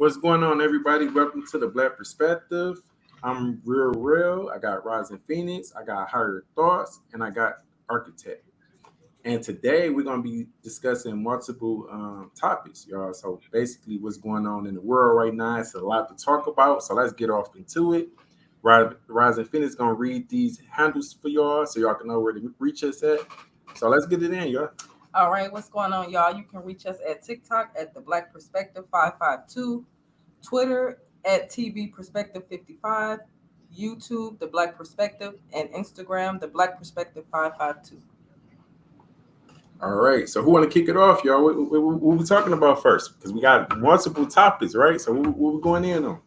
What's going on, everybody? Welcome to the Black Perspective. I'm real. I got Rising Phoenix, I got Higher Thoughts, and I got Architect. And today we're going to be discussing multiple topics, y'all. So basically, what's going on in the world right now? It's a lot to talk about. So let's get off into it. Rising Phoenix is going to read these handles for y'all so y'all can know where to reach us at. So let's get it in, y'all. All right, what's going on, y'all? You can reach us at TikTok at the Black Perspective 552, Twitter at TB Perspective 55, YouTube the Black Perspective, and Instagram the Black Perspective 552. All right, so who want to kick it off, y'all? What we talking about first? Because we got multiple topics, right? So what we going in on?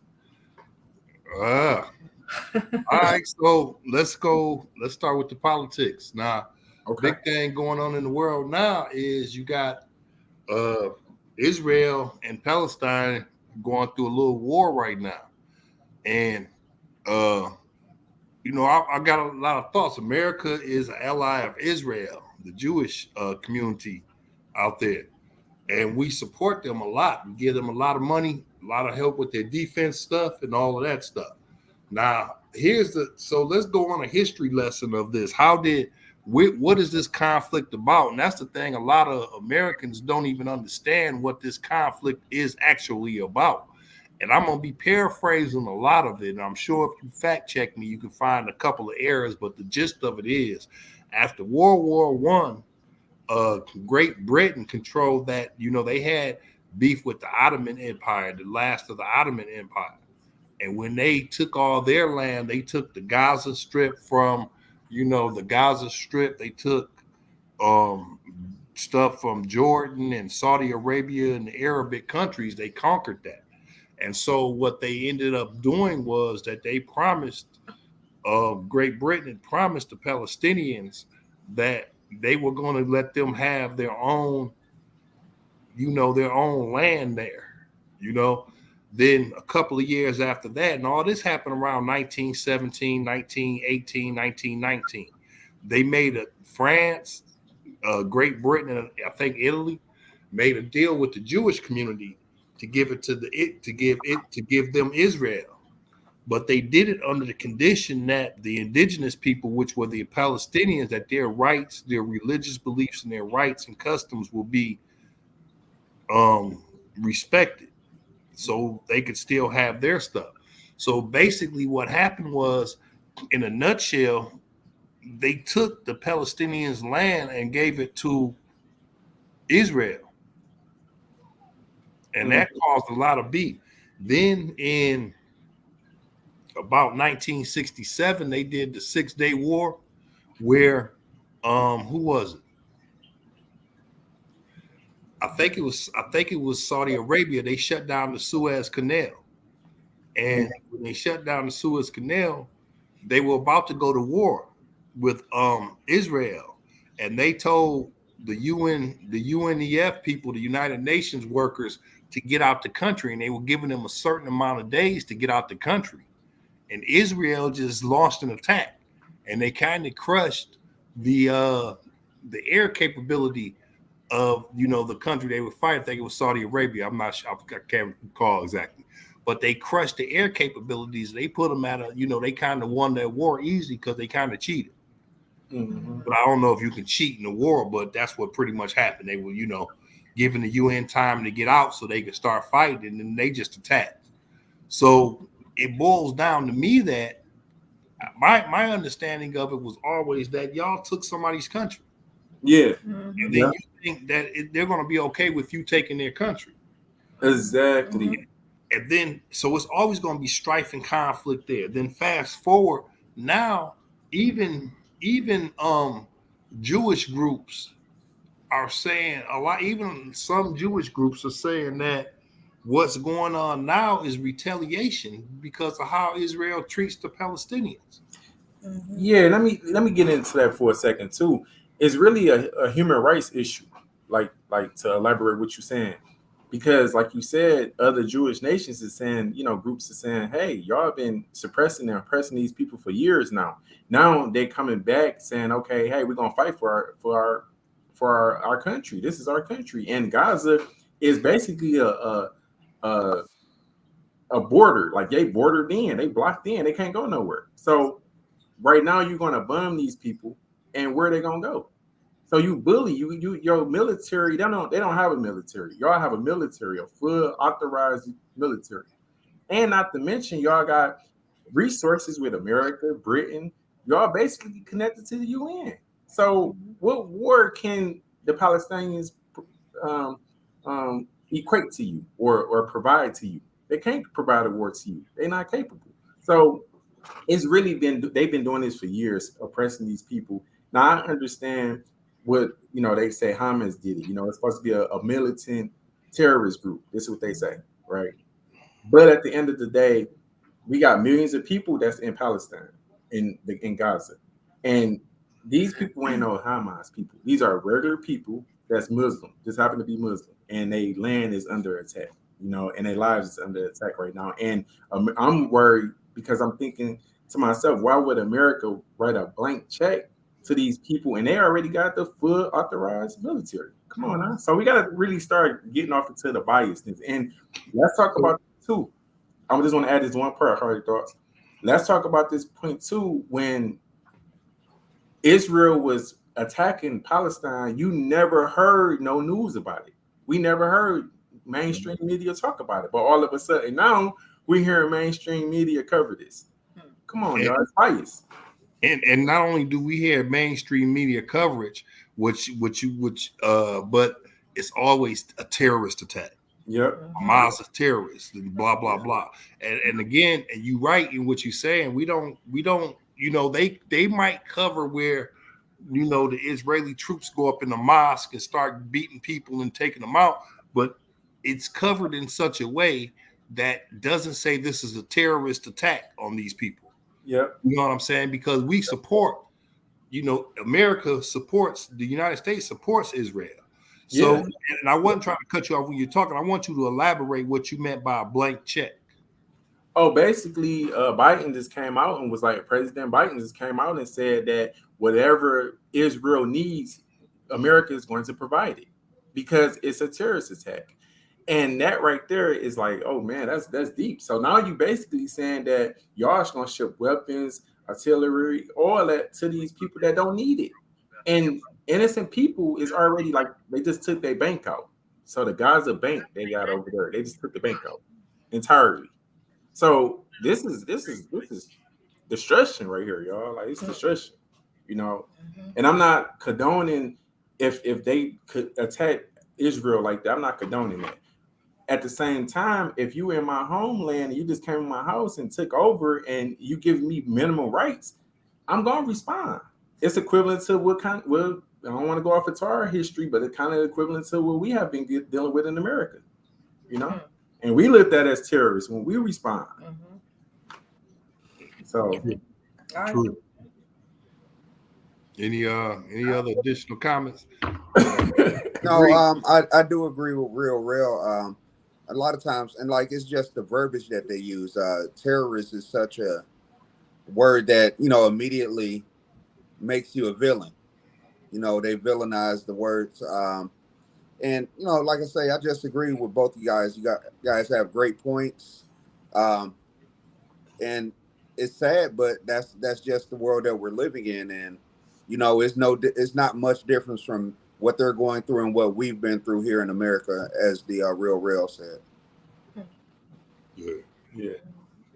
All right, so let's go. Let's start with the politics. Now, big thing going on in the world now is you got Israel and Palestine going through a little war right now. And I got a lot of thoughts. America is an ally of Israel, the Jewish community out there. And we support them a lot. We give them a lot of money, a lot of help with their defense stuff and all of that stuff. Now, so let's go on a history lesson of this. What is this conflict about? And that's the thing. A lot of Americans don't even understand what this conflict is actually about. And I'm going to be paraphrasing a lot of it. And I'm sure if you fact check me, you can find a couple of errors. But the gist of it is, after World War I, Great Britain controlled that. They had beef with the Ottoman Empire, the last of the Ottoman Empire. And when they took all their land, they took the Gaza Strip from, the Gaza Strip. They took stuff from Jordan and Saudi Arabia and the Arabic countries. They conquered that. And so what they ended up doing was that they promised, Great Britain had promised the Palestinians that they were going to let them have their own, their own land there, Then a couple of years after that, and all this happened around 1917, 1918, 1919. They made France, Great Britain, and I think Italy made a deal with the Jewish community to give them Israel. But they did it under the condition that the indigenous people, which were the Palestinians, that their rights, their religious beliefs, and their rights and customs will be respected, so they could still have their stuff. So basically what happened was, in a nutshell, they took the Palestinians' land and gave it to Israel. And that caused a lot of beef. Then in about 1967, they did the 6-Day War, where who was it? I think it was Saudi Arabia. They shut down the Suez Canal. And when they shut down the Suez Canal, they were about to go to war with Israel. And they told the UNEF people, the United Nations workers, to get out the country. And they were giving them a certain amount of days to get out the country. And Israel just launched an attack. And they kind of crushed the air capability of the country they were fighting. I think it was Saudi Arabia. I'm not sure. I can't recall exactly. But they crushed the air capabilities. They put them at they kind of won that war easy because they kind of cheated. Mm-hmm. But I don't know if you can cheat in a war, but that's what pretty much happened. They were, giving the UN time to get out so they could start fighting, and then they just attacked. So it boils down to me that my understanding of it was always that y'all took somebody's country. Yeah. And then you think that they're going to be okay with you taking their country. Exactly. Mm-hmm. And then, so it's always going to be strife and conflict there. Then fast forward, now even Jewish groups are saying a lot. Even some Jewish groups are saying that what's going on now is retaliation because of how Israel treats the Palestinians. Mm-hmm. Yeah, let me get into that for a second too. It's really a human rights issue, like to elaborate what you're saying. Because, like you said, other Jewish nations is saying, groups are saying, hey, y'all have been suppressing and oppressing these people for years now. Now they're coming back saying, okay, hey, we're gonna fight for our country. This is our country, and Gaza is basically a a border. Like they bordered in, they blocked in, they can't go nowhere. So right now you're gonna bomb these people, and where they gonna go? So you bully your military. They don't have a military. Y'all have a military, a full authorized military, and not to mention y'all got resources with America, Britain. Y'all basically connected to the UN. So what war can the Palestinians um, equate to you or provide to you? They can't provide a war to you. They're not capable. So it's really been they've been doing this for years, oppressing these people. Now I understand what they say Hamas did it. It's supposed to be a militant terrorist group. This is what they say, right? But at the end of the day, we got millions of people that's in Palestine, in Gaza, and these people ain't no Hamas people. These are regular people that's Muslim, just happen to be Muslim, and their land is under attack, and their lives is under attack right now. And I'm worried because I'm thinking to myself, why would America write a blank check to these people, and they already got the full authorized military? Come on now. So we got to really start getting off into the biasness, and let's talk about too. I just want to add this one part, Hardy Thoughts. Let's talk about this point too. When Israel was attacking Palestine, you never heard no news about it. We never heard mainstream media talk about it. But all of a sudden now we hear mainstream media cover this. Come on, y'all, it's bias. And not only do we hear mainstream media coverage, but it's always a terrorist attack. Yep. Hamas is terrorists and blah blah blah. And again, and you right in what you're saying. We don't they might cover where the Israeli troops go up in the mosque and start beating people and taking them out, but it's covered in such a way that doesn't say this is a terrorist attack on these people. Yep. You know what I'm saying? Because we support, America supports, the United States supports Israel. So, and I wasn't trying to cut you off when you're talking. I want you to elaborate what you meant by a blank check. Oh, basically, Biden just came out and was like, President Biden just came out and said that whatever Israel needs, America is going to provide it because it's a terrorist attack. And that right there is like, oh man, that's deep. So now you basically saying that y'all are going to ship weapons, artillery, all that to these people that don't need it. And innocent people is already like, they just took their bank out. So the Gaza bank they got over there, they just took the bank out entirely. So this is destruction right here, y'all. Like it's destruction, And I'm not condoning if they could attack Israel like that. I'm not condoning that. At the same time, if you in my homeland and you just came in my house and took over and you give me minimal rights, I'm gonna respond. It's equivalent to I don't want to go off of our history, but it's kind of equivalent to what we have been dealing with in America, And we looked at as terrorists when we respond. So, true. Any other additional comments? No, I do agree with real. A lot of times, and like it's just the verbiage that they use. Terrorist is such a word that immediately makes you a villain. They villainize the words. And like I say, I just agree with both of you guys. Guys have great points, and it's sad, but that's just the world that we're living in. And it's not much difference from what they're going through and what we've been through here in America, as the real said. Yeah.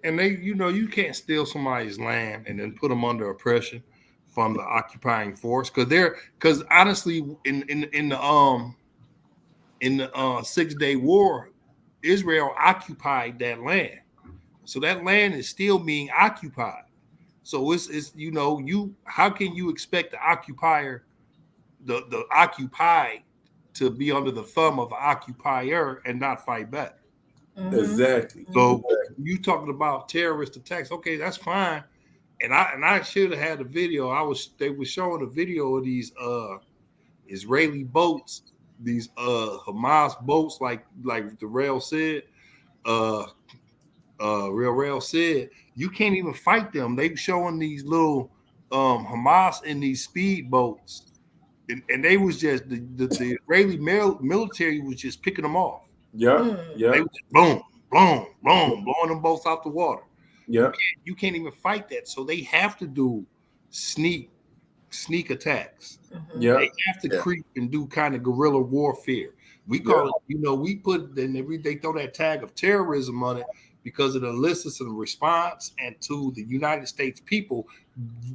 And they, you can't steal somebody's land and then put them under oppression from the occupying force because honestly, in the 6-day war, Israel occupied that land, so that land is still being occupied. So it's how can you expect the occupier, the occupied, to be under the thumb of the occupier and not fight back? Exactly. So you talking about terrorist attacks? Okay, that's fine. And I should have had a video. They were showing a video of these Israeli boats, these Hamas boats, like the rail said. Rail said you can't even fight them. They showing these little Hamas in these speed boats, and they was just the Israeli military was just picking them off. Yeah. They was boom, blowing them boats out the water. Yeah. You can't even fight that. So they have to do sneak attacks. Yeah. They have to creep and do kind of guerrilla warfare. We call it, we put they throw that tag of terrorism on it because it elicits a response, and to the United States people,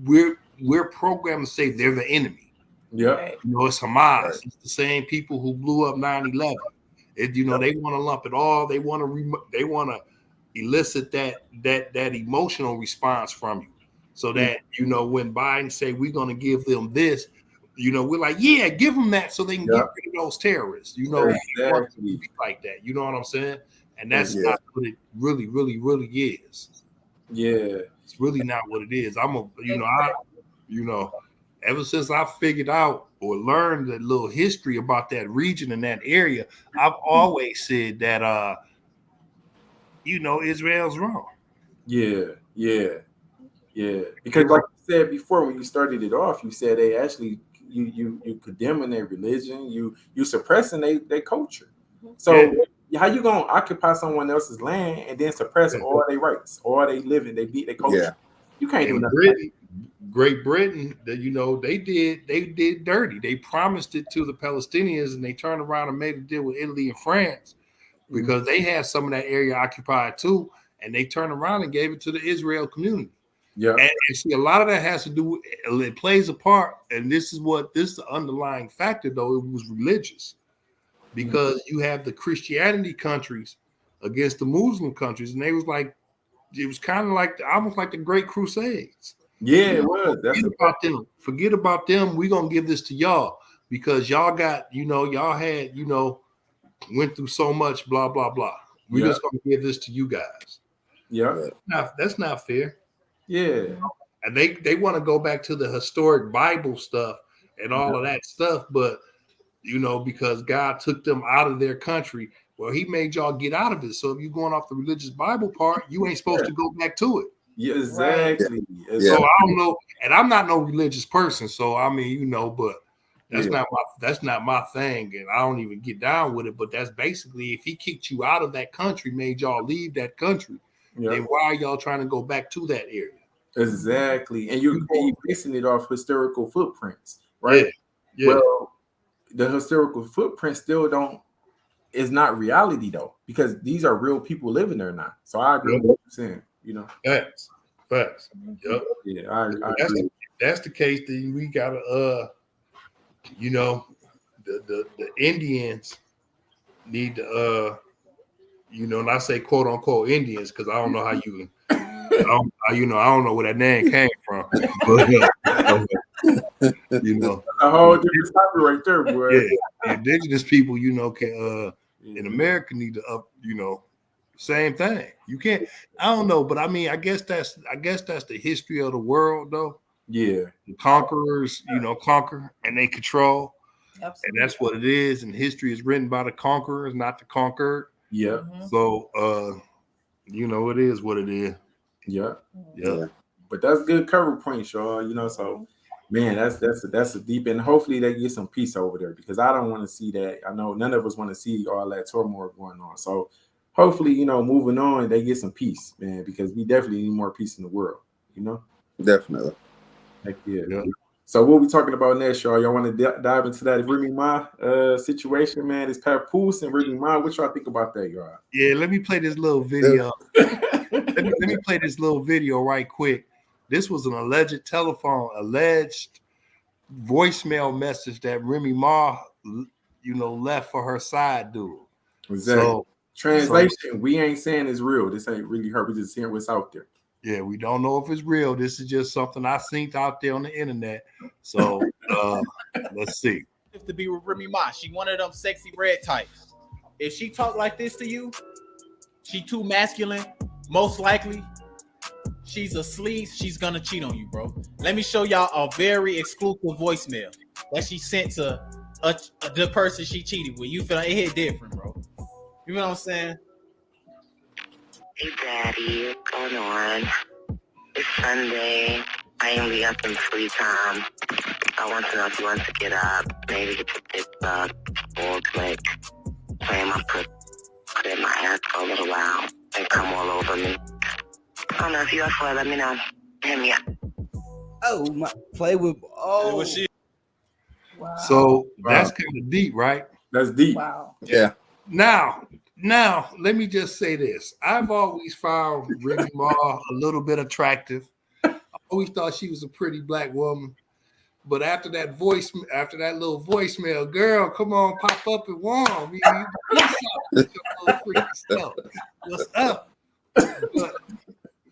we're programmed to say they're the enemy. Yeah. It's Hamas. It's the same people who blew up 9/11. They want to lump it all. They want to elicit that emotional response from you, so that when Biden say we're going to give them this, we're like, yeah, give them that, so they can get rid of those terrorists. Exactly. Like that. You know what I'm saying? And that's not what it really, really, really is. Yeah, it's really not what it is. Ever since I figured out or learned a little history about that region and that area, I've always said that Israel's wrong. Yeah. Because like you said before, when you started it off, you said they actually you condemning their religion, you suppressing their culture. So how you gonna occupy someone else's land and then suppress all their rights, all they living, they beat their culture? Yeah. You can't do nothing. Great Britain, they did dirty. They promised it to the Palestinians, and they turned around and made a deal with Italy and France because they had some of that area occupied too, and they turned around and gave it to the Israel community. Yeah, and see, a lot of that has to do. It plays a part, and this is the underlying factor, though. It was religious, because you have the Christianity countries against the Muslim countries, and it was kind of like almost like the Great Crusades. Yeah, it was. Forget about them. We're gonna give this to y'all because y'all got, y'all had, went through so much, blah blah blah. We're just gonna give this to you guys. Yeah, that's not fair. Yeah, and they want to go back to the historic Bible stuff and all of that stuff, but because God took them out of their country, well, He made y'all get out of it. So if you're going off the religious Bible part, you ain't supposed to go back to it. Yeah, exactly. Right. So I don't know, and I'm not no religious person, so I mean, but that's not my thing, and I don't even get down with it. But that's basically, if He kicked you out of that country, made y'all leave that country, then why are y'all trying to go back to that area? Exactly, and you're basing it off historical footprints, right? Yeah. Well, the historical footprint still is not reality though, because these are real people living there now. So I agree with what you're saying. Facts. Yep. Yeah, I agree. That's the case. Then we gotta, the Indians need to, and I say quote unquote Indians because I don't know how you, I don't know where that name came from. But, a whole different topic right there, boy. Yeah, the indigenous people, can in America need to same thing. You can't. I don't know, but I mean, I guess that's the history of the world, though. Yeah, the conquerors, conquer and they control. Absolutely. And that's what it is. And history is written by the conquerors, not the conquered. Yeah. So, it is what it is. Yeah. But that's good cover points, y'all. So, man, that's a deep, and hopefully they get some peace over there, because I don't want to see that. I know none of us want to see all that turmoil going on. So, hopefully, moving on, they get some peace, man, because we definitely need more peace in the world. Definitely. Heck yeah. So what we talking about next, y'all? Y'all want to dive into that Remy Ma situation, man? It's Papoose and Remy Ma. What y'all think about that, y'all? Yeah, let me play this little video. let me play this little video right quick. This was an alleged voicemail message that Remy Ma, left for her side dude. Exactly. So, translation: we ain't saying it's real. This ain't really her. We just hearing what's out there. Yeah, we don't know if it's real. This is just something I seen out there on the internet. So let's see. To be with Remy Ma, she one of them sexy red types. If she talk like this to you, she too masculine. Most likely, she's a sleaze. She's gonna cheat on you, bro. Let me show y'all a very exclusive voicemail that she sent to the person she cheated with. You feel like it hit different, bro. You know what I'm saying? Hey, Daddy, what's going on? It's Sunday. I ain't got some free time. I want to know if you want to get up, maybe get your tits up, or like playing my pussy. clear my ass for a little while and come all over me. I don't know if you up for it, let me know. Hit me up. Oh, my play with. Oh, was she? Wow. So that's kind of deep, right? That's deep. Wow. Yeah. Now, let me just say this. I've always found Remy Ma a little bit attractive. I always thought she was a pretty black woman. But after that little voicemail, girl, come on, pop up and warm. What's up?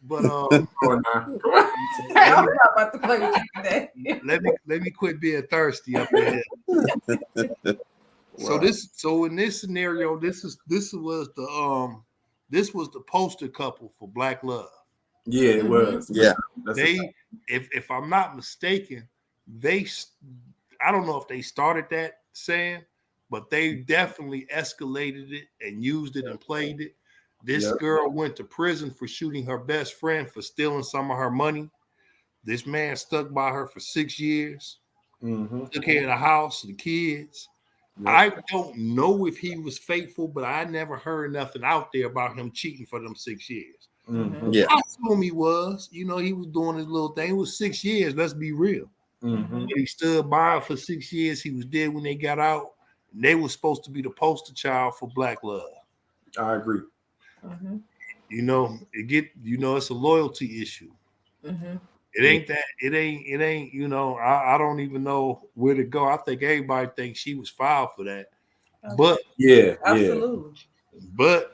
But Come on now. Come on. I'm not about to play with you today. let me quit being thirsty up in here. So in this scenario, this was the poster couple for Black Love. Yeah, it was. Yeah. If I'm not mistaken, I don't know if they started that saying, but they definitely escalated it and used it and played it. This girl went to prison for shooting her best friend for stealing some of her money. This man stuck by her for 6 years, took care of the house, the kids. Yep. I don't know if he was faithful, but I never heard nothing out there about him cheating for them 6 years. Yeah. I assume he was. He was doing his little thing. It was 6 years. Let's be real. But he stood by her for 6 years. He was dead when they got out. And they were supposed to be the poster child for Black Love. I agree. It's a loyalty issue. It ain't that. It ain't. I don't even know where to go. I think everybody thinks she was filed for that. But yeah, absolutely. But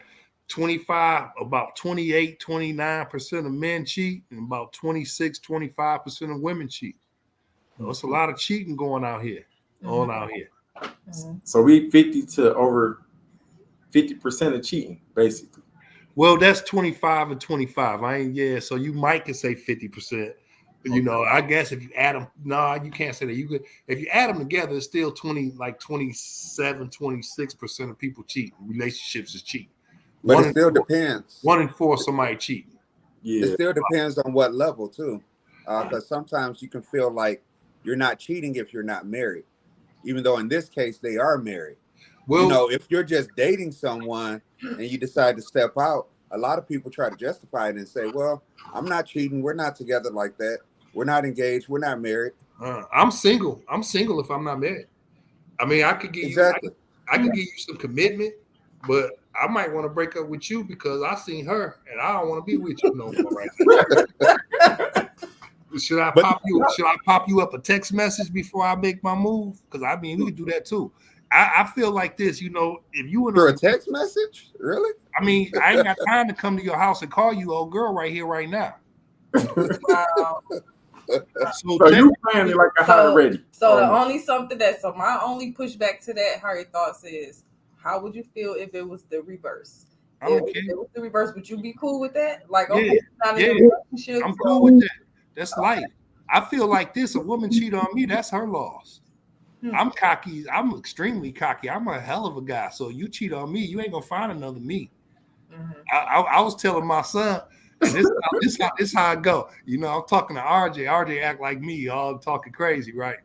28, 29% of men cheat, and about 26, 25% of women cheat. So it's a lot of cheating going out here. So we 50 to over 50% of cheating, basically. Well, that's 25 and 25. So you might can say 50%. I guess if you add them, you can't say that. You could, if you add them together, it's still 27, 26% of people cheat. Relationships is cheating. But it still depends. 1 in 4 somebody cheating. Yeah. It still depends on what level too. Because sometimes you can feel like you're not cheating if you're not married. Even though in this case they are married. Well, if you're just dating someone and you decide to step out, a lot of people try to justify it and say, well, I'm not cheating. We're not together like that. We're not engaged. We're not married. I'm single. I'm single if I'm not married. I mean, I could give you some commitment, but I might want to break up with you because I seen her and I don't want to be with you no more right now. Should I pop you up a text message before I make my move? Because we could do that too. I feel like this, if you for a text message, really? I ain't got time to come to your house and call you, old girl, right here, right now. Wow. So you playing it like I had already. So my only pushback to that, Harry thoughts is, how would you feel if it was the reverse? If it was the reverse, would you be cool with that? Like, okay, I'm cool with that. That's life. I feel like this: a woman cheat on me, that's her loss. I'm cocky. I'm extremely cocky. I'm a hell of a guy. So you cheat on me, you ain't gonna find another me. I was telling my son, and this how I go. I'm talking to RJ. RJ act like me, all talking crazy, right?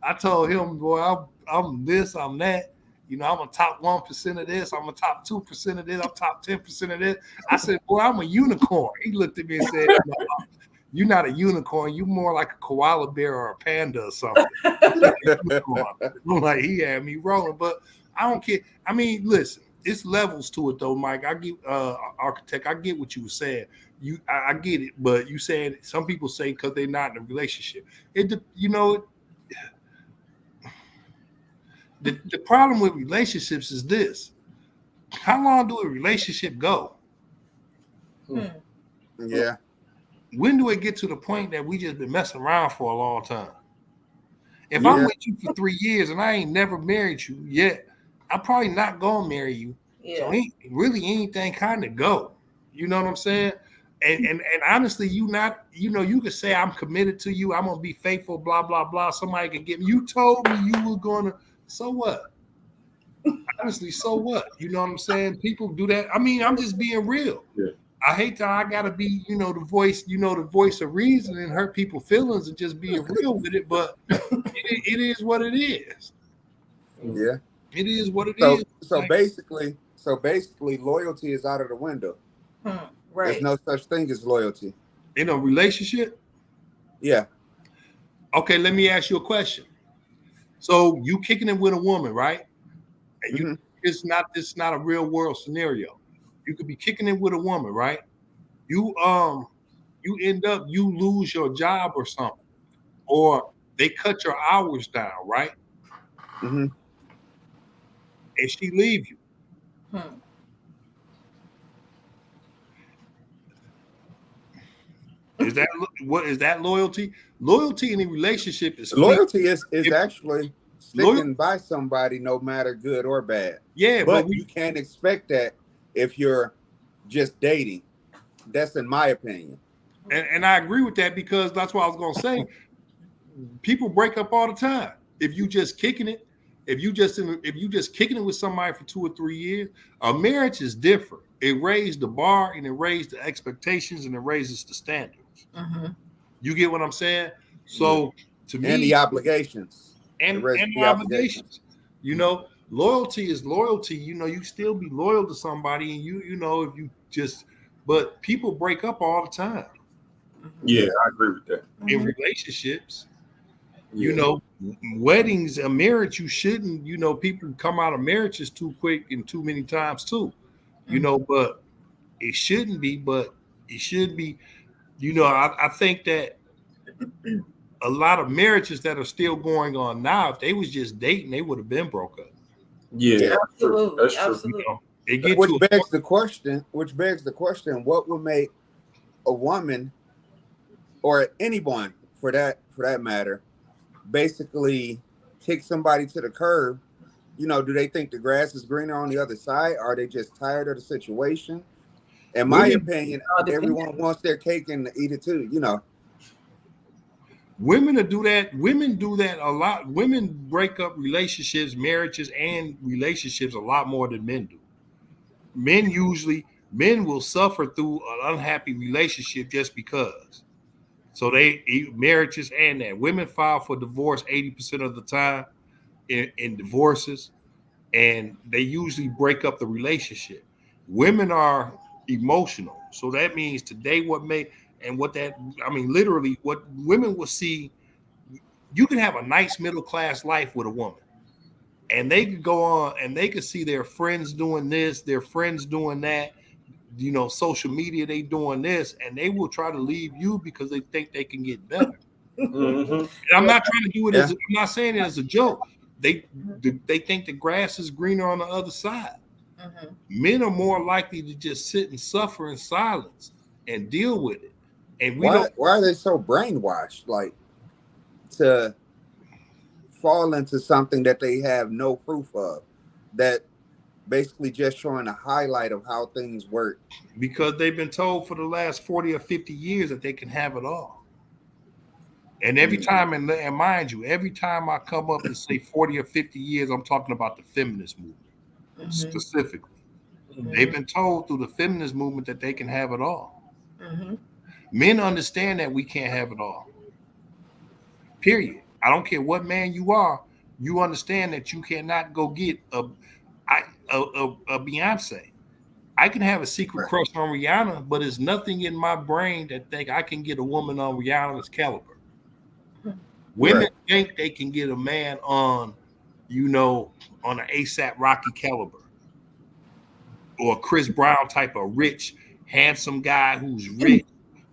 I told him, boy, I'm this, I'm that. I'm a top 1% of this. I'm a top 2% of this. I'm top 10% of this. I said, boy, I'm a unicorn. He looked at me and said, no, you're not a unicorn. You're more like a koala bear or a panda or something. I'm like, he had me rolling, but I don't care. Listen, it's levels to it though, Mike. I get architect. I get what you were saying. I get it, but you said some people say because they're not in a relationship. The problem with relationships is this: how long do a relationship go? Yeah. When do it get to the point that we just been messing around for a long time? If I'm with you for 3 years and I ain't never married you yet, I'm probably not gonna marry you. Yeah. So ain't really anything kind of go. You know what I'm saying? And honestly, you could say I'm committed to you. I'm gonna be faithful. Blah blah blah. Somebody could get me. You told me you were gonna. So what? Honestly, so what? You know what I'm saying? People do that. I'm just being real. Yeah. I hate that I gotta be, the voice of reason and hurt people's feelings and just being real with it, but it is what it is. Yeah. It is what it is. So So basically, loyalty is out of the window. There's Right. no such thing as loyalty. In a relationship? Yeah. Okay, let me ask you a question. So you kicking it with a woman, right? And you it's not a real world scenario. You could be kicking it with a woman, right? You end up you lose your job or something, or they cut your hours down, right? Mm-hmm. And she leave you. Is that what is that loyalty? Loyalty in a relationship is loyalty is if, actually sticking by somebody no matter good or bad. Yeah, but you can't expect that if you're just dating. That's in my opinion. And I agree with that, because that's what I was gonna say. People break up all the time. If you just kicking it, if you just kicking it with somebody for 2 or 3 years, a marriage is different. It raised the bar and it raised the expectations and it raises the standards. You get what I'm saying? So to me, and the obligations and the obligations. You know, loyalty is loyalty. You know, you still be loyal to somebody, and you know, if you just, but people break up all the time. Yeah, I agree with that. In relationships, you know, weddings, a marriage, you shouldn't, you know, people come out of marriages too quick and too many times too, you know, but it shouldn't be, but it should be. You know, I think that a lot of marriages that are still going on now, if they was just dating, they would have been broke up. Yeah, absolutely. That's true. Absolutely. You know, which begs the question, what would make a woman or anyone for that matter basically kick somebody to the curb? You know, do they think the grass is greener on the other side? Are they just tired of the situation? In my opinion, everyone wants their cake and eat it too, you know. Women do that. Women do that a lot. Women break up relationships, marriages, and relationships a lot more than men do. Men will suffer through an unhappy relationship just because. So they marriages and that. Women file for divorce 80% of the time in divorces, and they usually break up the relationship. Women are emotional, so that means today literally what women will see. You can have a nice middle class life with a woman, and they could go on and they could see their friends doing this, their friends doing that. You know, social media, they doing this, and they will try to leave you because they think they can get better. And I'm not trying to do it I'm not saying it as a joke. They think the grass is greener on the other side. Men are more likely to just sit and suffer in silence and deal with it. And why are they so brainwashed, like, to fall into something that they have no proof of, that basically just showing a highlight of how things work? Because they've been told for the last 40 or 50 years that they can have it all. And every time, and mind you, every time I come up and say 40 or 50 years, I'm talking about the feminist movement specifically. They've been told through the feminist movement that they can have it all. Men understand that we can't have it all. Period. I don't care what man you are. You understand that you cannot go get a Beyonce. I can have a secret crush on Rihanna, but there's nothing in my brain that think I can get a woman on Rihanna's caliber. Women think they can get a man on, you know, on an ASAP Rocky caliber, or a Chris Brown type of rich, handsome guy who's rich,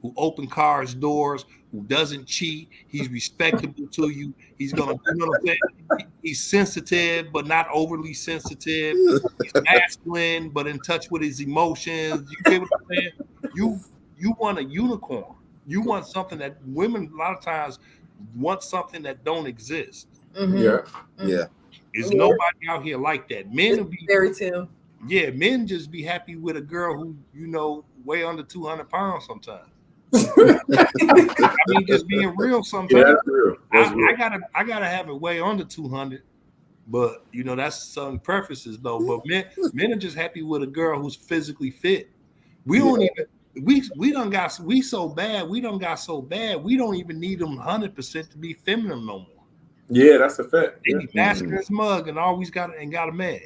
who open cars doors, who doesn't cheat. He's respectable to you. He's gonna, you know what I'm saying? He's sensitive, but not overly sensitive. He's masculine, but in touch with his emotions. You get what I'm saying? You want a unicorn. You want something that women a lot of times want, something that don't exist. Yeah. Is nobody out here like that. Men will be very too. Yeah, men just be happy with a girl who, you know, weigh under 200 pounds sometimes. I mean, just being real sometimes. Yeah, that's real. I gotta have it way under 200, but you know, that's some preferences though. But men are just happy with a girl who's physically fit. We don't even we so bad. We don't even need them 100% to be feminine no more. Yeah, that's a fact. They be masking his mug and always got a man.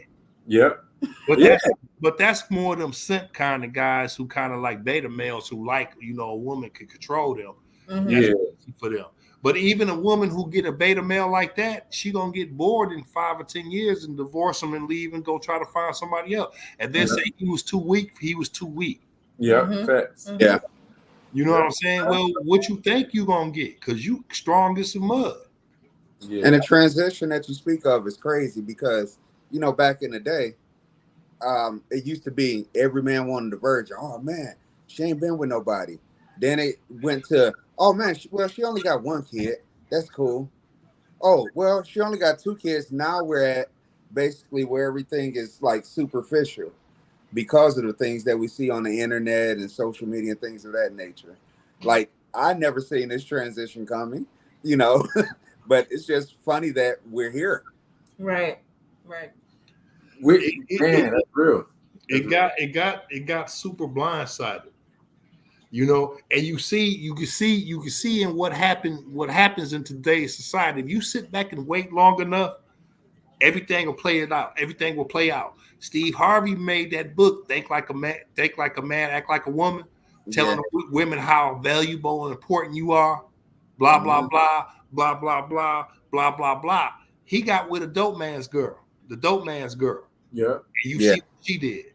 Yep. But that's more them simp kind of guys who kind of like beta males who like, a woman can control them. Mhm. That's easy for them. But even a woman who get a beta male like that, she gonna get bored in 5 or 10 years and divorce him and leave and go try to find somebody else. And then say he was too weak. He was too weak. Yeah, facts. Yeah. You know what I'm saying? Well, what you think you gonna get? Because you strong as some mud. Yeah. And the transition that you speak of is crazy because, back in the day, it used to be every man wanted the virgin. Oh, man, she ain't been with nobody. Then it went to, oh, man, she only got one kid. That's cool. Oh, well, she only got 2 kids. Now we're at basically where everything is like superficial because of the things that we see on the internet and social media and things of that nature. Like, I never seen this transition coming, but it's just funny that we're here. Right. Man, that's real. It got super blindsided. And you can see in what happens in today's society. If you sit back and wait long enough, everything will play it out. Everything will play out. Steve Harvey made that book, Think Like a Man, Act Like a Woman, telling women how valuable and important you are, blah, blah, blah, blah, blah, blah, blah, blah, blah. He got with the dope man's girl. Yeah. And you see what she did.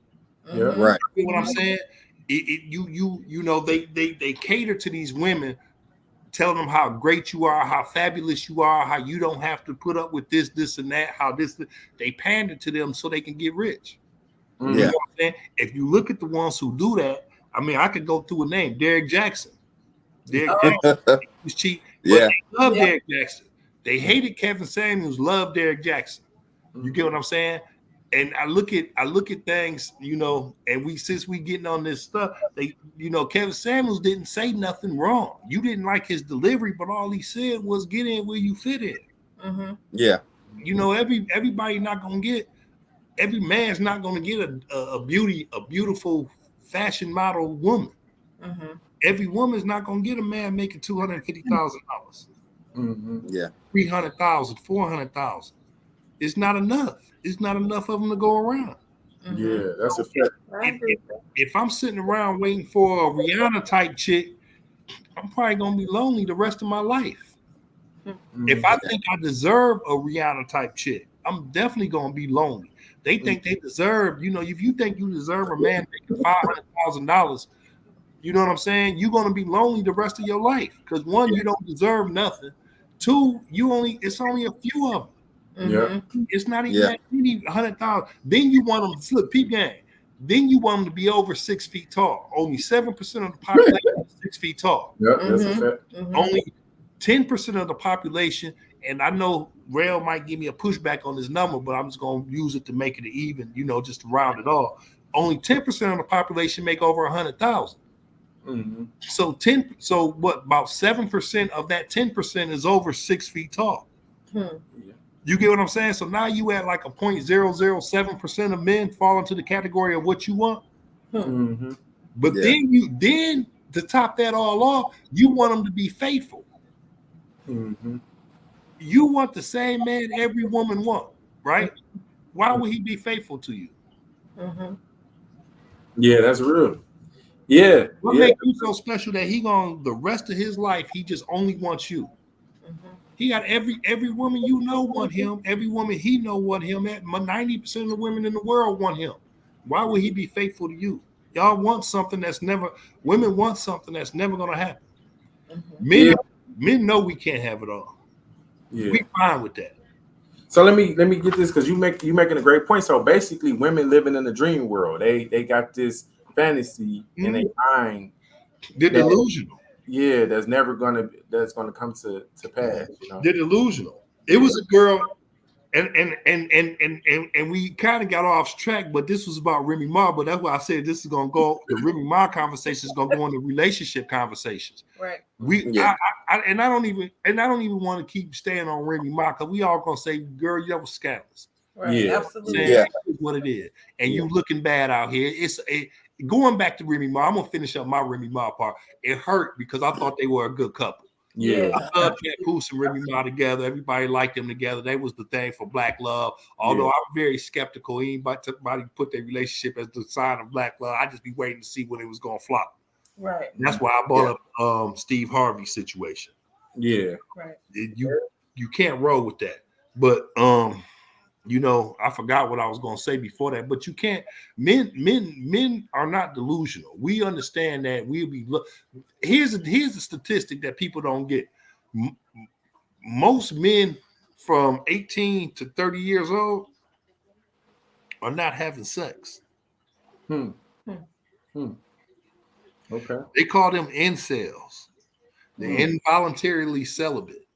Yeah. Right. You know what I'm saying? They cater to these women, telling them how great you are, how fabulous you are, how you don't have to put up with this, and that, they pander to them so they can get rich. Mm-hmm. You know what I'm saying? If you look at the ones who do that, I mean, I could go through a name, Derek Jackson. Was cheap, but they love Derek Jackson. They hated Kevin Samuels, loved Derek Jackson. You get what I'm saying? And I look at things, and since we getting on this stuff, Kevin Samuels didn't say nothing wrong. You didn't like his delivery, but all he said was get in where you fit in. Mm-hmm. Yeah. Everybody not gonna get, every man's not gonna get a beautiful fashion model woman. Mm-hmm. Every woman's not gonna get a man making $250,000. Mm-hmm. Yeah. 300,000, 400,000. It's not enough. It's not enough of them to go around. Mm-hmm. Yeah, that's a fact. If I'm sitting around waiting for a Rihanna type chick, I'm probably gonna be lonely the rest of my life. Mm-hmm. If I think I deserve a Rihanna type chick, I'm definitely gonna be lonely. They think they deserve, if you think you deserve a man making $500,000, you know what I'm saying? You're gonna be lonely the rest of your life because 1, you don't deserve nothing. 2, it's only a few of them. Yeah. It's not even that you need 100,000. Then you want them to flip peep game. Then you want them to be over 6 feet tall. Only 7% of the population is 6 feet tall. Yeah, that's a fact. Mm-hmm. Only 10% of the population, and I know Rail might give me a pushback on this number, but I'm just gonna use it to make it even, just to round it off. Only 10% of the population make over 100,000. Mm-hmm. So what? About 7% of that 10% is over 6 feet tall. You get what I'm saying? So now you at like a 0.007% of men fall into the category of what you want. Mm-hmm. But then to top that all off, you want them to be faithful. Mm-hmm. You want the same man every woman want, right? Why would he be faithful to you? Mm-hmm. Yeah, that's real. Yeah. What makes you so special that the rest of his life, he just only wants you? Mm-hmm. He got every woman want him. Every woman he want him. 90% of the women in the world want him. Why would he be faithful to you? Y'all want something women want something that's never going to happen. Mm-hmm. Men know we can't have it all. Yeah. We fine with that. So let me get this because you making a great point. So basically, women living in the dream world. They got this fantasy in their mind. They're delusional. Yeah, that's gonna come to pass. They're delusional. It was a girl, and we kind of got off track, but this was about Remy Ma. But that's why I said this is gonna go. The Remy Ma conversation is gonna go into relationship conversations. Right. I don't even want to keep staying on Remy Ma because we all gonna say, "Girl, you was scandalous." Right. Yeah. Absolutely. Yeah. That's what it is, and you looking bad out here. Going back to Remy Ma. I'm gonna finish up my Remy Ma part. It hurt because I thought they were a good couple. Yeah. I love Papoose and Remy Ma together. Everybody liked them together. That was the thing for black love. Although I'm very skeptical, anybody put their relationship as the sign of black love. I just be waiting to see when it was gonna flop. Right. And that's why I brought up Steve Harvey's situation. Yeah. Right. You can't roll with that. But you know, I forgot what I was gonna say before that. But you can't. Men are not delusional. We understand that we'll be. Here's a statistic that people don't get. Most men from 18 to 30 years old are not having sex. Okay. They call them incels. They're involuntarily celibate.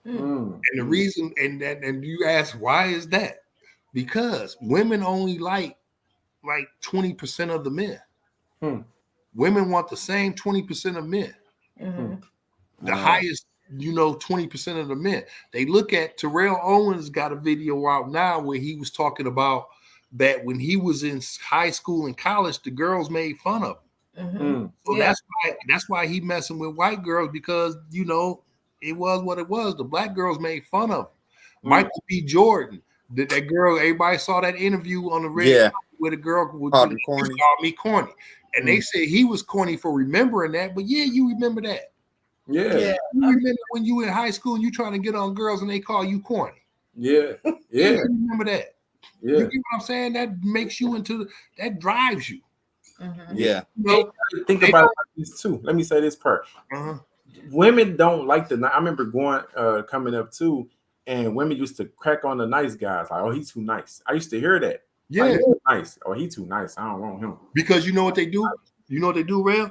And the reason, and you ask, why is that? Because women only like 20% of the men. Women want the same 20% of men. The highest, 20% of the men. They look at Terrell Owens got a video out now where he was talking about that when he was in high school and college, the girls made fun of him. So that's why he messing with white girls, because it was what it was. The black girls made fun of him. Michael B. Jordan, that girl, everybody saw that interview on the red where the girl would call me corny. And they said he was corny for remembering that, but you remember that. Yeah. You remember when you were in high school and you trying to get on girls and they call you corny. Yeah. You remember that. Yeah. You get what I'm saying? That makes you that drives you. Yeah. Think about this too. Let me say this part. Women don't like I remember going coming up too, and women used to crack on the nice guys. Like, oh, he's too nice. I used to hear that. Yeah. Like, he's nice. Oh, he's too nice. I don't want him. Because you know what they do? You know what they do, Real?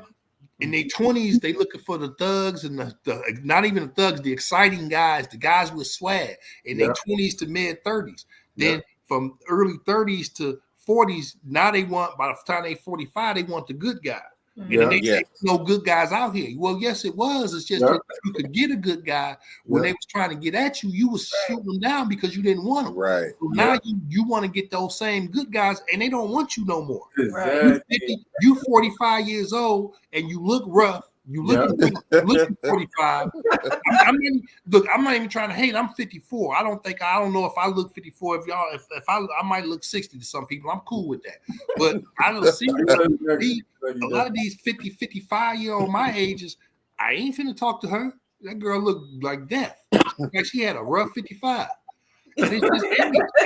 In their 20s, they looking for the thugs and the not even the thugs, the exciting guys, the guys with swag in their 20s to mid 30s. Then from early 30s to 40s, now they want, by the time they 45, they want the good guy. And then they no good guys out here. Well, yes, it was. It's just that you could get a good guy when they was trying to get at you. You was shooting them down because you didn't want them. Right. So now you want to get those same good guys, and they don't want you no more. Exactly. You 45 years old, and you look rough. You looking 45. I'm not even trying to hate. I'm 54. I don't know if I look 54. If I might look 60 to some people. I'm cool with that. But I don't see a lot of these 50, 55-year-old my ages. I ain't finna talk to her. That girl looked like death. Like she had a rough 55. And it's just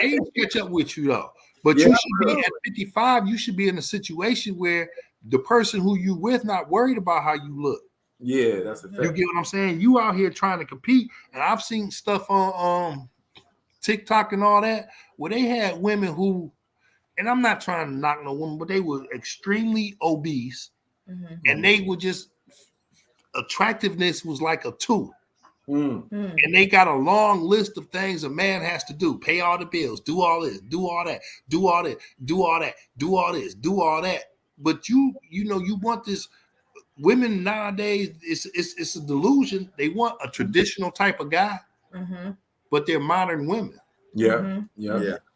age catch up with you though. But you should be at 55. You should be in a situation where the person who you with not worried about how you look. Yeah, that's a fact. You get what I'm saying? You out here trying to compete, and I've seen stuff on TikTok and all that where they had women who, and I'm not trying to knock no woman, but they were extremely obese, and they were just attractiveness was like a 2. And they got a long list of things a man has to do: pay all the bills, do all this, do all that, do all that, do all that, do all this, do all that. But you want this. Women nowadays, it's a delusion. They want a traditional type of guy, but they're modern women. Yeah.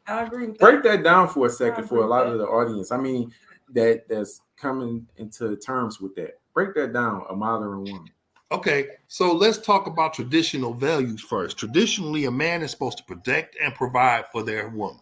I agree with that. Break that down for a second for a lot of the audience. I mean, that's coming into terms with that. Break that down, a modern woman. Okay, so let's talk about traditional values first. Traditionally, a man is supposed to protect and provide for their woman.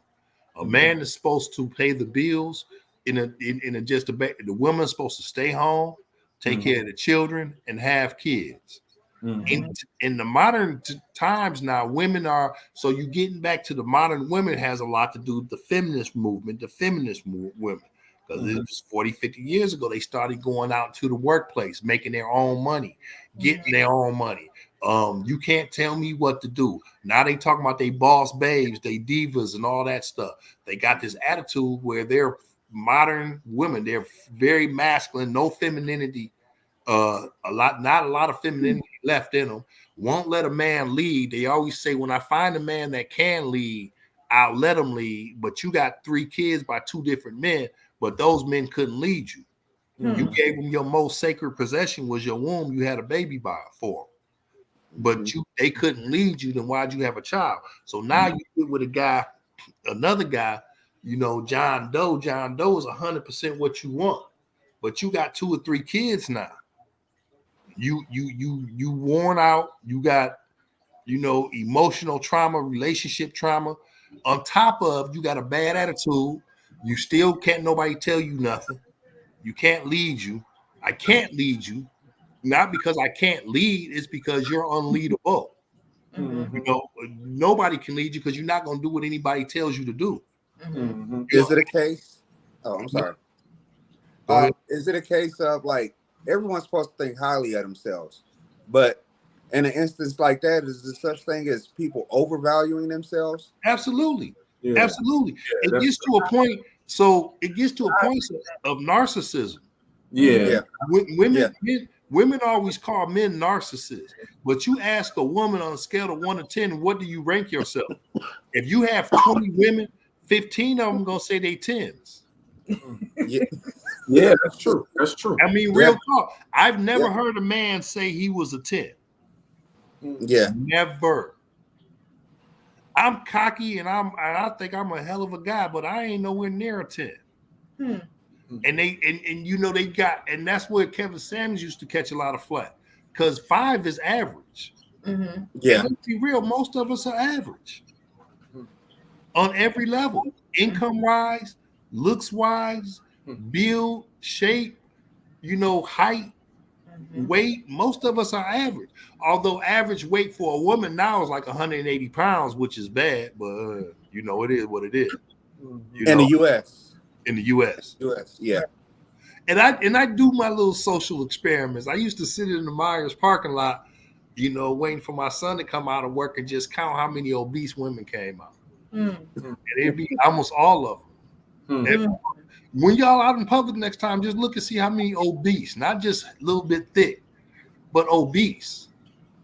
A man is supposed to pay the bills. The woman's supposed to stay home, take care of the children, and have kids. In the modern times now, women are, so you getting back to the modern women has a lot to do with the feminist movement, the feminist women. Because it was 40, 50 years ago, they started going out to the workplace, making their own money, getting their own money. You can't tell me what to do. Now they talking about they boss babes, they divas and all that stuff. They got this attitude where they're modern women. They're very masculine, no femininity, not a lot of femininity left in them. Won't let a man lead. They always say, when I find a man that can lead, I'll let him lead. But you got 3 kids by 2 different men, but those men couldn't lead you. You gave them your most sacred possession was your womb. You had a baby for them. But they couldn't lead you, then why'd you have a child? So now you get with another guy, John Doe. John Doe is 100% what you want, but you got 2 or 3 kids now. You worn out. You got, emotional trauma, relationship trauma. On top of, you got a bad attitude. You still can't nobody tell you nothing. You can't lead you. I can't lead you. Not because I can't lead, it's because you're unleadable. Nobody can lead you because you're not going to do what anybody tells you to do. Is it a case? Oh, I'm sorry. Go ahead. Is it a case of like everyone's supposed to think highly of themselves, but in an instance like that, is there such thing as people overvaluing themselves? Absolutely. Yeah. Absolutely. Yeah, It gets to a point. So it gets to a point of narcissism. Yeah. Women always call men narcissists, but you ask a woman on a scale of 1 to 10, what do you rank yourself? If you have 20 women, 15 of them gonna say they 10s. Yeah, that's true. That's true. I mean, real talk. I've never heard a man say he was a 10. Yeah, never. I'm cocky and I think I'm a hell of a guy, but I ain't nowhere near a 10. And they got, and that's where Kevin Samuels used to catch a lot of flack, because 5 is average. Yeah, let's be real, most of us are average on every level, income wise, looks wise, build, shape, height, weight. Most of us are average. Although average weight for a woman now is like 180 pounds, which is bad, but it is what it is. In the U.S. In the U.S. Yeah. And I do my little social experiments. I used to sit in the Myers parking lot, waiting for my son to come out of work and just count how many obese women came out. And it'd be almost all of them. And when y'all out in public next time, just look and see how many obese, not just a little bit thick, but obese.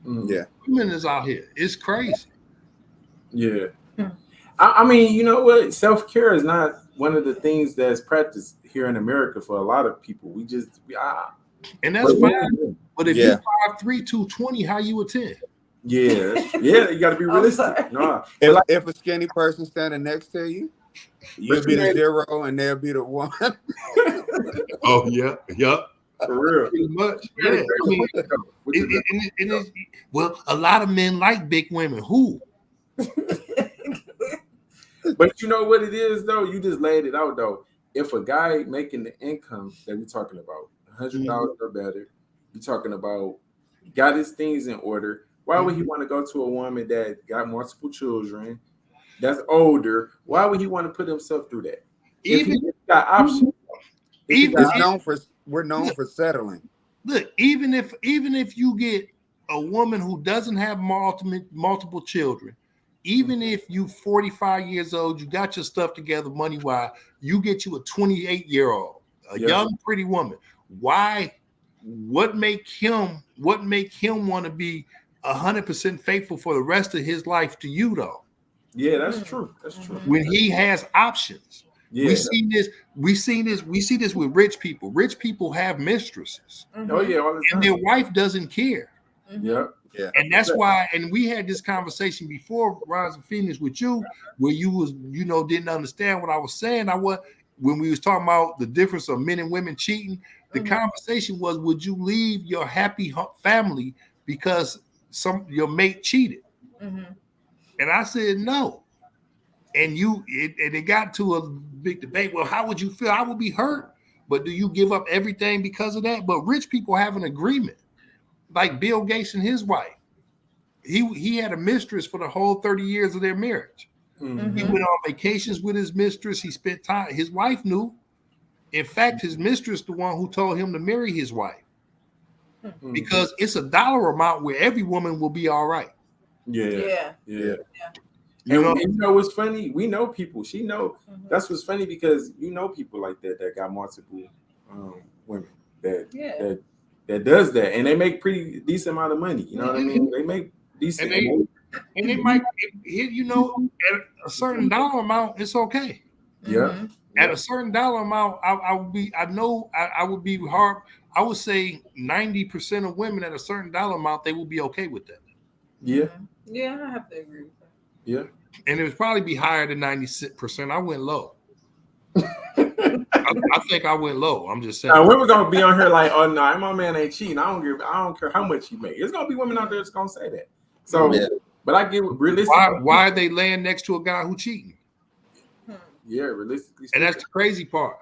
Yeah. Women is out here. It's crazy. Yeah. I mean, you know what? Self-care is not one of the things that's practiced here in America for a lot of people. And that's fine. But if you're 5'3", 220, how you a 10? Yeah, you got to be realistic. No, if a skinny person standing next to you, you'll be the 0 and they'll be the 1. Oh yeah. For real. Pretty much. Yeah. I mean, well, a lot of men like big women. Who? But you know what it is, though? You just laid it out, though. If a guy making the income that we're talking about, $100 or better, you're talking about got his things in order, why would he want to go to a woman that got multiple children, that's older? Why would he want to put himself through that? Even if he got options. We're known for settling. Look, even if you get a woman who doesn't have multiple children, even if you 45 years old, you got your stuff together money-wise, you get you a 28-year-old, a young, pretty woman. Why? What make him want to be 100% faithful for the rest of his life to you, though? Yeah, that's true. That's true. When he has options. Yeah. We see this with rich people. Rich people have mistresses. Oh yeah, all the time. And their wife doesn't care. Yeah. And that's why, and we had this conversation before Rise of Phoenix with you, where you was, didn't understand what I was saying. When we was talking about the difference of men and women cheating, the conversation was, would you leave your happy family because your mate cheated? And I said no. And it got to a big debate. Well, how would you feel? I would be hurt, but do you give up everything because of that? But rich people have an agreement, like Bill Gates and his wife. He had a mistress for the whole 30 years of their marriage. He went on vacations with his mistress. He spent time. His wife knew. In fact, his mistress, the one who told him to marry his wife, because it's a dollar amount where every woman will be all right. Yeah. And you know what's funny? We know people. She know. That's what's funny, because people like that got multiple women that does that, and they make pretty decent amount of money. You know what I mean? They make decent. And they might hit, at a certain dollar amount, it's okay. Yeah. At a certain dollar amount, I would be hard. I would say 90% of women at a certain dollar amount, they will be okay with that. Yeah. Yeah, I have to agree with that. Yeah. And it would probably be higher than 90%. I went low. I I think I went low. I'm just saying. Women gonna be on here like, oh no, my man ain't cheating. I don't care how much he make. It's gonna be women out there that's gonna say that. So, Yeah. but I get realistically. Why are they laying next to a guy who cheating? Yeah, realistically. And that's the crazy part.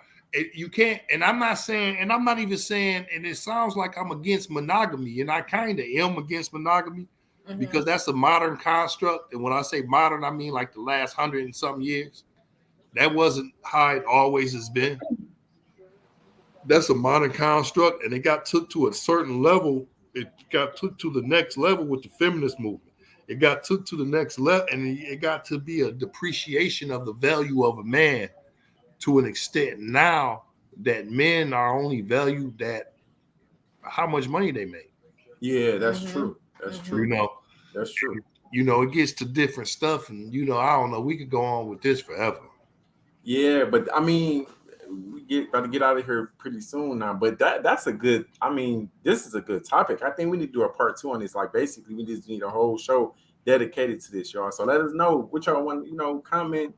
You can't, and I'm not saying, and I'm not even saying, and it sounds like I'm against monogamy, and I kind of am against monogamy because that's a modern construct. And when I say modern, I mean like the last 100 and something years. That wasn't how it always has been. That's a modern construct, and it got took to a certain level. It got took to the next level with the feminist movement. It got took to the next level, and it got to be a depreciation of the value of a man to an extent now that men are only valued at how much money they make. Yeah, that's true. That's true. You know, that's true. You know, it gets to different stuff, and you know, I don't know. We could go on with this forever. Yeah, but I mean, about to get out of here pretty soon now. But that's a good. I mean, this is a good topic. I think we need to do a part 2 on this. Like, basically, we just need a whole show dedicated to this, y'all. So let us know what y'all want. You know, comment,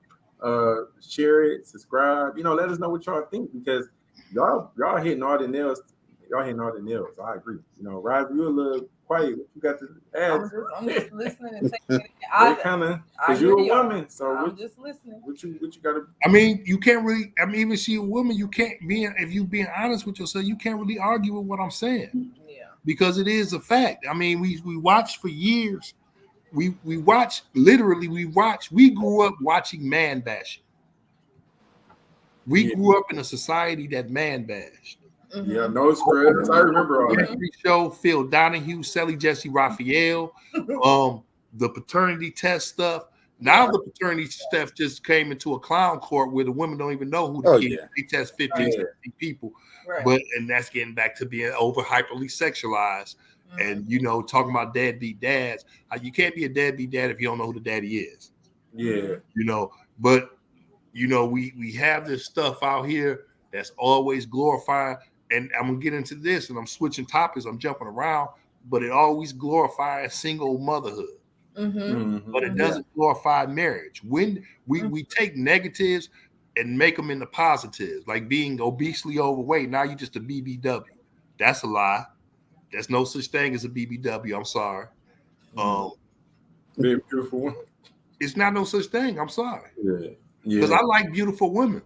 share it, subscribe. You know, let us know what y'all think because y'all hitting all the nails. Y'all hitting all the nails. I agree. You know, Roz, you a little quiet. What you got to add? I'm just listening and taking it. Kind of, because you're a woman. So I'm just listening. What you got to? I mean, you can't really. I mean, even see a woman, you can't be. If you being honest with yourself, you can't really argue with what I'm saying. Yeah. Because it is a fact. I mean, we watched for years. We watched literally. We grew up watching man bashing. We grew up in a society that man bashed. Yeah, no spreads. I remember all that. Every show, Phil Donahue, Sally Jesse Raphael, the paternity test stuff. Now the paternity stuff just came into a clown court where the women don't even know who the kid is. They test 15, 16 people. Right. And that's getting back to being over hyperly sexualized. And, you know, talking about deadbeat dads. You can't be a deadbeat dad if you don't know who the daddy is. Yeah. You know, but, you know, we have this stuff out here that's always glorified. And I'm going to get into this, and I'm switching topics. I'm jumping around, but it always glorifies single motherhood. But it doesn't glorify marriage. When we take negatives and make them into positives, like being obesely overweight, now you're just a BBW. That's a lie. There's no such thing as a BBW. I'm sorry. Being beautiful woman. It's not no such thing. I'm sorry. Yeah. Because I like beautiful women.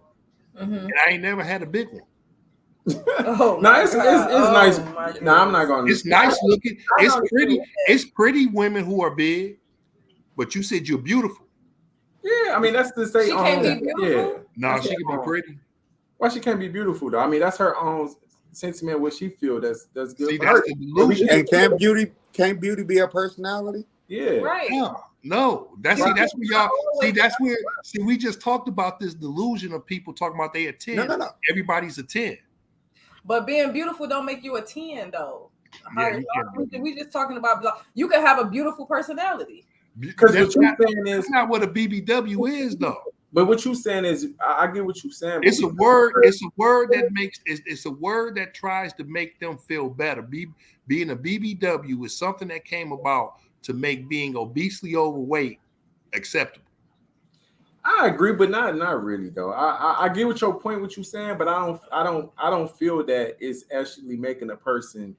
And I ain't never had a big one. Oh, no, it's nice. No, I'm not going to. It's nice looking. It's pretty. It's pretty women who are big, but you said you're beautiful. Yeah, I mean, that's the same. She can't be beautiful. Yeah. No, she can be pretty. Why she can't be beautiful though? I mean, that's her own sentiment. What she feel that's good. See, for that's her. the delusion. And can't beauty be a personality? Yeah. Right. No. That's where y'all see. We just talked about this delusion of people talking about they a 10. No. Everybody's a 10. But being beautiful don't make you a 10 though. Yeah, we just talking about you can have a beautiful personality. Because what you're saying is that's not what a BBW is though. But what you're saying is, I get what you're saying. It's a word. It's a word that makes. It's a word that tries to make them feel better. Being a BBW is something that came about to make being obesely overweight acceptable. I agree, but not really though. I get what your point, what you're saying, but I don't feel that it's actually making a person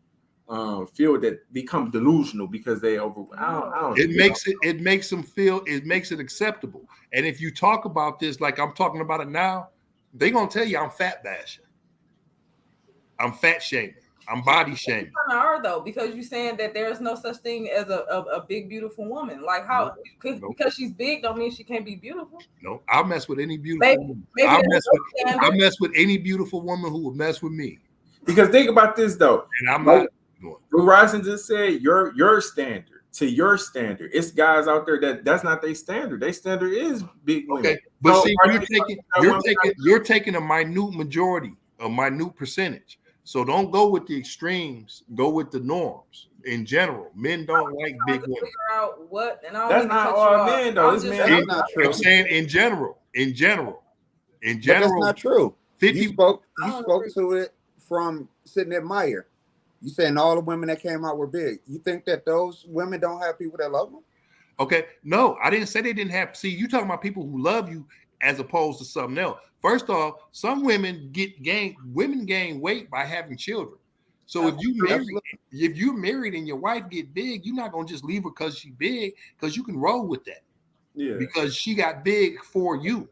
feel that become delusional because they over. I don't. It makes them feel. It makes it acceptable. And if you talk about this like I'm talking about it now, they're gonna tell you I'm fat bashing. I'm fat shaming. I'm body shaming. Kind of are though, because you're saying that there's no such thing as a big beautiful woman. Like how because she's big don't mean she can't be beautiful. No, I'll mess with any beautiful woman. I'll mess with any beautiful woman who would mess with me. Because think about this though, and I'm not. What Ryson just said, your standard to your standard. It's guys out there that's not their standard. Their standard is big women. Okay, but see, you're taking a minute majority, a minute percentage. So don't go with the extremes. Go with the norms. In general, men don't like big women. Figure out what, and I that's not all men though. It's men. That's not true. I'm saying in general. But that's not true. 50. You spoke to it from sitting at Meyer. You saying all the women that came out were big. You think that those women don't have people that love them? Okay, no, I didn't say they didn't have. See, you talking about people who love you. as opposed to something else. First off, some women gain weight by having children. So if you're married and your wife get big, you're not gonna just leave her because she's big, because you can roll with that. Yeah. Because she got big for you.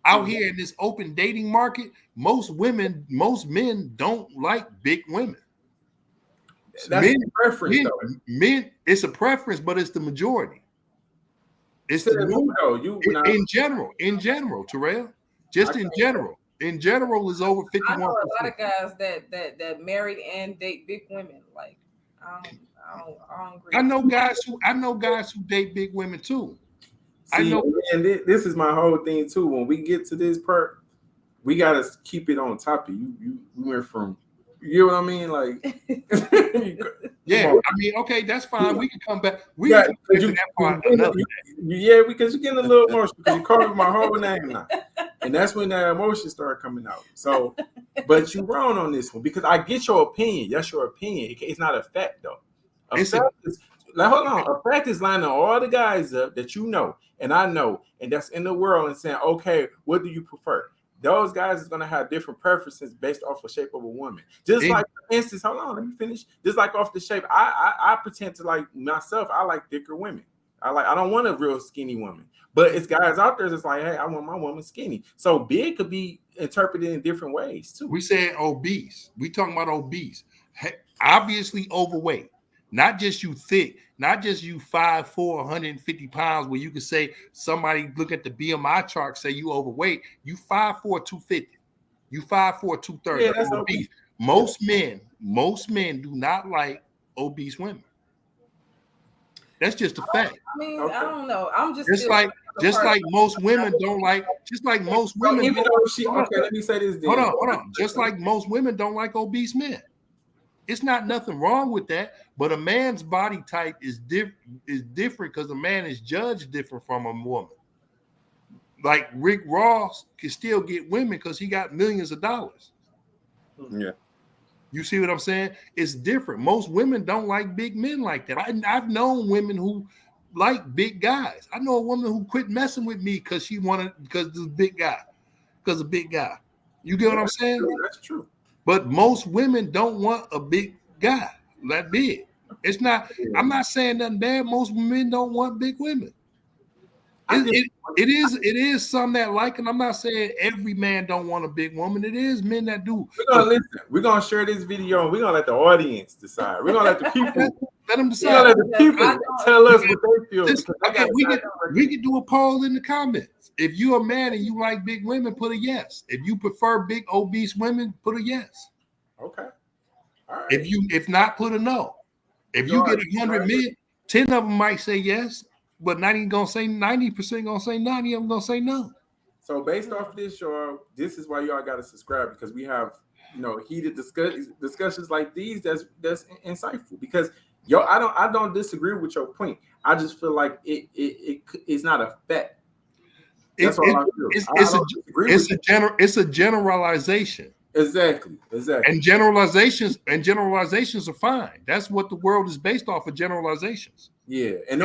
Out here in this open dating market, most men don't like big women. That's a preference, though. Men, it's a preference, but it's the majority. It's in general, Terrell. Just in general. In general, is over 51%. I know a lot of guys that married and date big women. Like, I don't agree. I know guys who date big women too. See, I know, and this is my whole thing too. When we get to this part, we gotta keep it on topic. You went from, you know what I mean? Like, yeah, I mean, okay, that's fine. We can come back. We can come back to that part another day. Yeah, because you're getting a little emotional because you called my whole name now. And that's when that emotion started coming out. So, but you're wrong on this one because I get your opinion. That's your opinion. It's not a fact though. A fact is lining all the guys up that you know and I know and that's in the world and saying, okay, what do you prefer? Those guys is gonna have different preferences based off the shape of a woman. Just like, for instance, hold on, let me finish. Just like off the shape, I pretend to like myself. I like thicker women. I don't want a real skinny woman. But it's guys out there that's like, hey, I want my woman skinny. So big could be interpreted in different ways too. We said obese. We talking about obese. Obviously overweight. Not just you thick, not just you 5'4", 150 pounds, where you can say somebody look at the BMI chart, say you overweight. You 5'4", 250. You 5'4", 230. Yeah, that's obese. Okay. Most men do not like obese women. That's just a fact. I mean, okay. I don't know. I'm just like most women don't like. Just like most women. Even though okay, let me say this. Then. Hold on. Just like most women don't like obese men. It's not nothing wrong with that, but a man's body type is different because a man is judged different from a woman. Like Rick Ross can still get women because he got millions of dollars. Yeah. You see what I'm saying? It's different. Most women don't like big men like that. I've known women who like big guys. I know a woman who quit messing with me because of a big guy. You get what I'm saying? That's true. But most women don't want a big guy that big. It's not. I'm not saying nothing bad. Most men don't want big women. It is some that like, and I'm not saying every man don't want a big woman. It is men that do. We're gonna listen. We're gonna share this video and we're gonna let the audience decide. We're gonna let the people let them decide. We're gonna let the people tell us what they feel. We can do a poll in the comments. If you're a man and you like big women, put a yes. If you prefer big obese women, put a yes. Okay. All right. If not, put a no. If you get 100 men, 10 of them might say yes. But 90% gonna say 90% of them gonna say no. So based off this, y'all, this is why y'all gotta subscribe because we have heated discussions like these that's insightful. Because I don't disagree with your point. I just feel like it's not a fact. That's all I feel. It's a generalization. Exactly. And generalizations are fine. That's what the world is based off of, generalizations. Yeah, and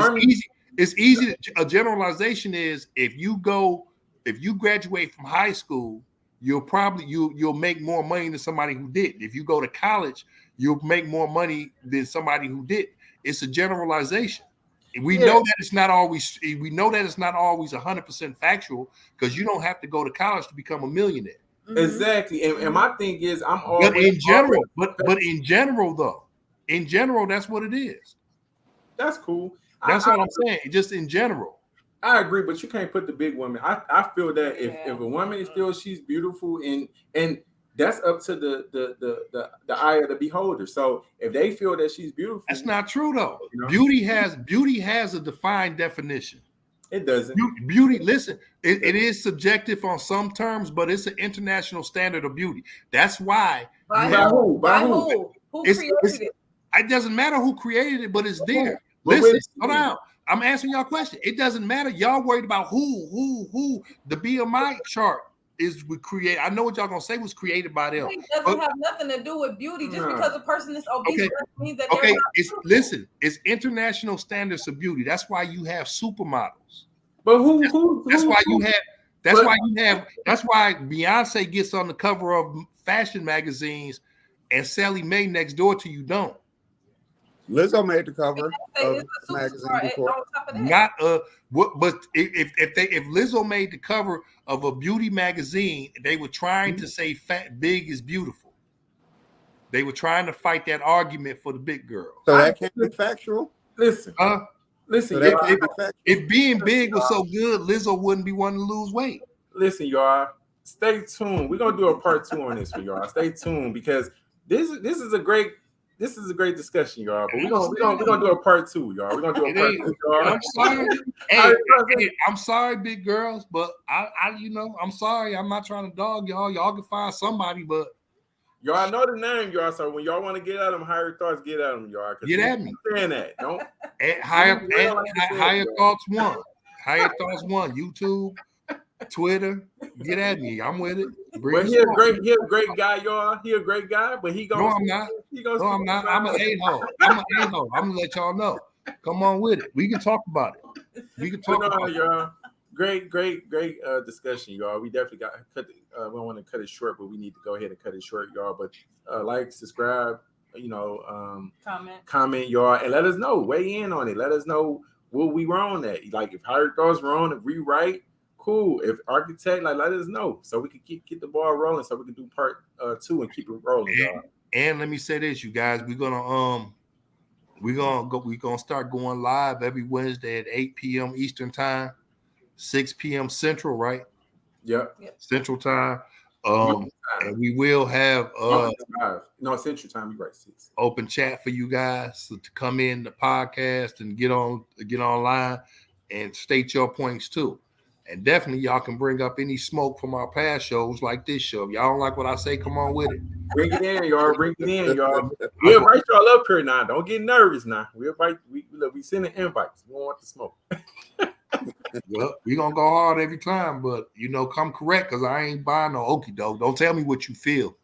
it's easy. A generalization is if you graduate from high school, you'll make more money than somebody who didn't. If you go to college, you'll make more money than somebody who did. It's a generalization. We know that it's not always 100% factual because you don't have to go to college to become a millionaire. Exactly. And my thing is but in general, that's what it is. That's cool. That's what I'm saying. Just in general. I agree, but you can't put the big woman. I feel that if a woman feels she's beautiful and that's up to the eye of the beholder. So if they feel that she's beautiful, that's not true though. Beauty has a defined definition. It doesn't. Beauty, listen, it is subjective on some terms, but it's an international standard of beauty. That's why. By who? Who created it? It doesn't matter who created it, but it's there. Listen, hold on. I'm answering y'all question. It doesn't matter. Y'all worried about who the BMI chart is created. I know what y'all gonna say was created by them. It doesn't have nothing to do with beauty. Just because a person is obese doesn't mean that they're not it's international standards of beauty. That's why you have supermodels. But that's why you have That's why Beyonce gets on the cover of fashion magazines and Sally Mae next door to you don't. Lizzo made the cover of It's a the magazine superstar before. on top of that. Not but if Lizzo made the cover of a beauty magazine, they were trying to say big is beautiful. They were trying to fight that argument for the big girl. So that can't be factual. Listen, So that can't be factual. If being big was so good, Lizzo wouldn't be wanting to lose weight. Listen, y'all. Stay tuned. We're gonna do a part 2 on this for y'all. Stay tuned because this is a great discussion, y'all. But we're gonna do a part 2, y'all. We're gonna do a part 2, y'all. I'm sorry. I'm sorry, big girls, but I I'm sorry. I'm not trying to dog y'all. Y'all can find somebody, but y'all know the name, y'all. So when y'all want to get at them, higher thoughts, get at them, y'all. Get at me. Saying that, don't. Higher thoughts one. Higher thoughts one. YouTube, Twitter. Get at me. I'm with it. But he a great guy, y'all. He a great guy, but he gonna. No, I'm not. No, I'm not. I'm an a-hole. I'm gonna let y'all know. Come on with it. We can talk about it. We can talk about it, y'all. Great discussion, y'all. We definitely got cut. We don't want to cut it short, but we need to go ahead and cut it short, y'all. But like, subscribe, comment, y'all, and let us know. Weigh in on it. Let us know what we wrong at. Like if higher thoughts wrong, if rewrite, cool. If architect, like let us know so we can get the ball rolling, so we can do part 2 and keep it rolling, y'all. And let me say this, you guys, we're gonna start going live every Wednesday at 8 p.m. Eastern time. 6 p.m. Central, right? Yep. Central time. And we will have Central time. You're right. 6. Open chat for you guys to come in the podcast and get online and state your points too. And definitely y'all can bring up any smoke from our past shows like this show. If y'all don't like what I say, come on with it. Bring it in, y'all. Bring it in, y'all. We invite y'all up here now. Don't get nervous now. We sending invites. We don't want the smoke. Well, we gonna go hard every time, but come correct because I ain't buying no okie doke. Don't tell me what you feel.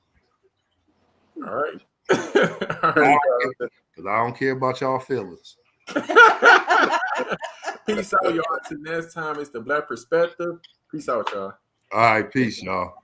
All right. Because I don't care about y'all feelings. Peace out, y'all. Till next time, it's the Black Perspective. Peace out, y'all. All right, peace, y'all.